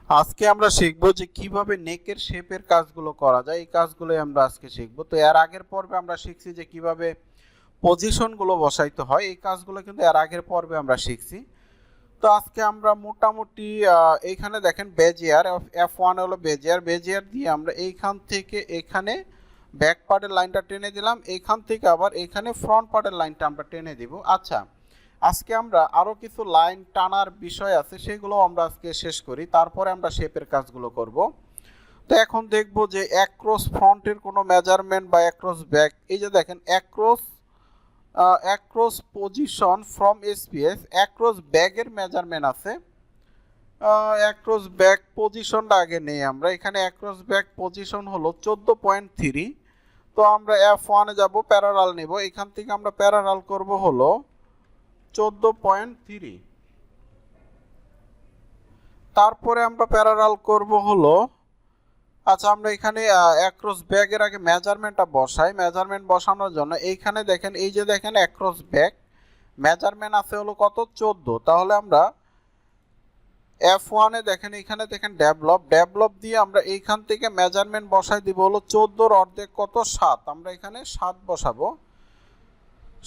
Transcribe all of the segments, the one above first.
আজকে আমরা শিখব যে কিভাবে নেকের শেপের কাজগুলো করা যায়। এই কাজগুলোই আমরা আজকে শিখব। তো এর আগের পর্বে আমরা শিখছি যে কিভাবে পজিশনগুলো বসাইতে হয়। এই কাজগুলো কিন্তু এর আগের পর্বে আমরা শিখছি। তো আজকে আমরা মোটামুটি এইখানে দেখেন বেজিয়ার F1 হলো বেজিয়ার দিয়ে আমরা এইখান থেকে এখানে ব্যাক পার্টের লাইনটা টেনে দিলাম, এইখান থেকে আবার এখানে ফ্রন্ট পার্টের লাইনটা আমরা টেনে দিব। আচ্ছা, আজকে আমরা আরো কিছু লাইন টানার বিষয় আছে, সেগুলো আমরা আজকে শেষ করি, তারপরে আমরা শেপের কাজগুলো করব। তো এখন দেখব যে অ্যাক্রস ফ্রন্টের কোনো মেজারমেন্ট বা অ্যাক্রস ব্যাক, এই যে দেখেন across position from SPS, across ব্যাগের মেজারমেন্ট আছে। অ্যাক্রস ব্যাক পজিশনটা আগে নেই আমরা। এখানে অ্যাক্রস ব্যাক পজিশন হলো 14.3। তো আমরা F1 এ যাব, প্যারালাল নেব, এখান থেকে আমরা প্যারালাল করব হলো 14.3। তারপরে আমরা প্যারালাল করব হলো, আচ্ছা আমরা এখানে অ্যাক্রস ব্যাগের আগে মেজারমেন্টটা বসাই। মেজারমেন্ট বসানোর জন্য এইখানে দেখেন, এই যে দেখেন অ্যাক্রস ব্যাগ মেজারমেন্ট আছে হলো কত, 14। তাহলে আমরা F1 এ দেখেন, এখানে দেখেন ডেভেলপ দিয়ে আমরা এইখান থেকে মেজারমেন্ট বসাই দিব হলো 14 অর্ধেক কত, 7। আমরা এখানে 7 বসাবো।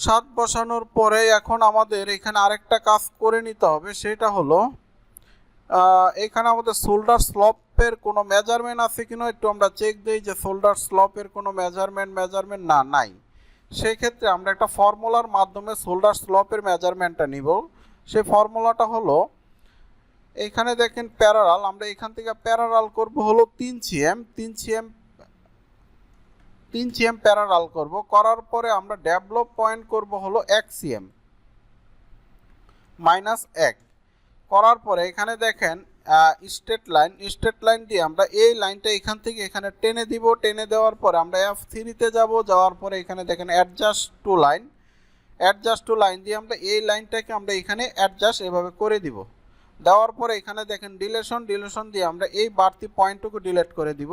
7 বসানোর পরে এখন আমাদের এখানে আরেকটা কাজ করে নিতে হবে, সেটা হলো এখানে আমাদের শোল্ডার স্লপের কোনো মেজারমেন্ট আছে কিনা একটু আমরা চেক দিই যে শোল্ডার স্লপের কোনো মেজারমেন্ট নাই। সেই ক্ষেত্রে আমরা একটা ফর্মুলার মাধ্যমে শোল্ডার স্লপের মেজারমেন্টটা নিব। সেই ফর্মুলাটা হলো, এখানে দেখেন প্যারালাল, আমরা এখান থেকে প্যারালাল করব হলো 3 সিএম প্যারালাল করব। করার পরে আমরা ডেভেলপ পয়েন্ট করব হলো 1 সিএম -1। করার পরে এখানে দেখেন স্ট্রেট লাইন দিয়ে আমরা এই লাইনটা এখান থেকে এখানে টেনে দিব। টেনে দেওয়ার পরে আমরা F3 তে যাব। যাওয়ার পরে এখানে দেখেন অ্যাডজাস্ট টু লাইন দিয়ে আমরা এই লাইনটাকে আমরা এখানে অ্যাডজাস্ট এভাবে করে দিব। দেওয়ার পরে এখানে দেখেন ডিলেশন দিয়ে আমরা এই বাড়তি পয়েন্টটুকু ডিলিট করে দিব।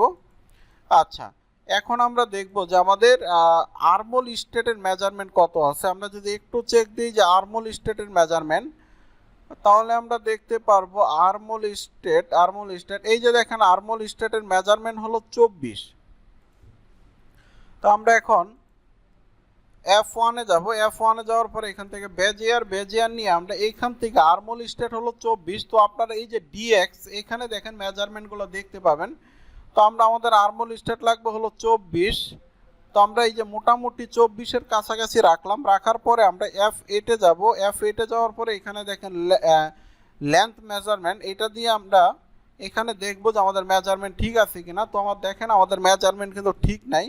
আচ্ছা, এখন আমরা দেখব যে আমাদের আর্মোল স্ট্রেটের মেজারমেন্ট কত আছে। আমরা যদি একটু চেক দিই যে আর্মোল স্ট্রেটের মেজারমেন্ট, তাহলে আমরা দেখতে পারবো আর্মোল স্ট্রেট, এই যে দেখেন আর্মোল স্ট্রেটের মেজারমেন্ট হলো 24। তো আমরা এখন F1 এ যাব। F1 এ যাওয়ার পরে এখান থেকে বেজিয়ার নিয়ে আমরা এইখান থেকে আর্মোল স্ট্রেট হলো 24। তো আপনারা এই যে DX এখানে দেখেন মেজারমেন্টগুলো দেখতে পাবেন। তো আমরা আমাদের আর্মোল স্ট্রেট লাগবে হলো 24। তো আমরা এই যে মোটামুটি 24-এর কাছাকাছি রাখলাম। রাখার পরে আমরা F8 এ যাব। F8 এ যাওয়ার পরে এখানে দেখেন লেন্থ মেজারমেন্ট, এটা দিয়ে আমরা এখানে দেখব যে আমাদের মেজারমেন্ট ঠিক আছে কিনা। তো আমার দেখেন আমাদের মেজারমেন্ট কিন্তু ঠিক নাই।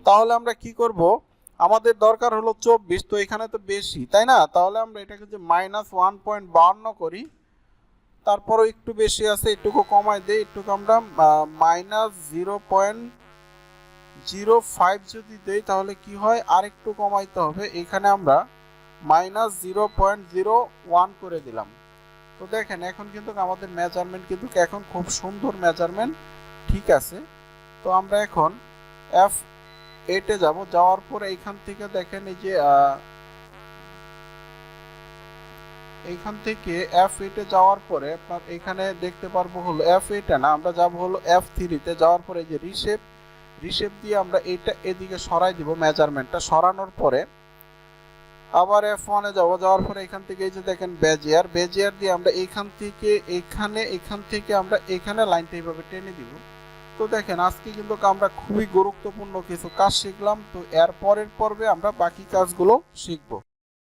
তাহলে আমরা কি করব, আমাদের দরকার হলো 24, তো এখানে তো বেশি তাই না। তাহলে আমরা এটাকে যে -1.52 করি, তারপরও একটু বেশি আছে, একটুকু কমাই দেই, একটুকু আমরা -0.05 যদি দেই তাহলে কি হয়, আরেকটু কমাইতে হবে। এখানে আমরা -0.01 করে দিলাম। তো দেখেন এখন কিন্তু আমাদের মেজারমেন্ট কিন্তু এখন খুব সুন্দর মেজারমেন্ট ঠিক আছে। তো আমরা এখন F8 এ যাব। যাওয়ার পরে এইখান থেকে দেখেন এই যে এইখান থেকে F8 এ যাওয়ার পরে আপনার এখানে দেখতে পারবো হলো F8 এ না, আমরা যাব হলো F3 তে। যাওয়ার পরে এই যে রিশেপ দিয়ে আমরা এটা এদিকে সরাই দিব। মেজারমেন্টটা সরানোর পরে আবার F1 এ যাওয়ার পরে এখান থেকে এই যে দেখেন বেজিয়ার দিয়ে আমরা এইখান থেকে আমরা এখানে লাইনটা এইভাবে টেনে দিব। তো দেখেন আজকে কিন্তু আমরা খুবই গুরুত্বপূর্ণ কিছু কাজ শিখলাম। তো এর পরের পর্বে আমরা বাকি কাজগুলো শিখব।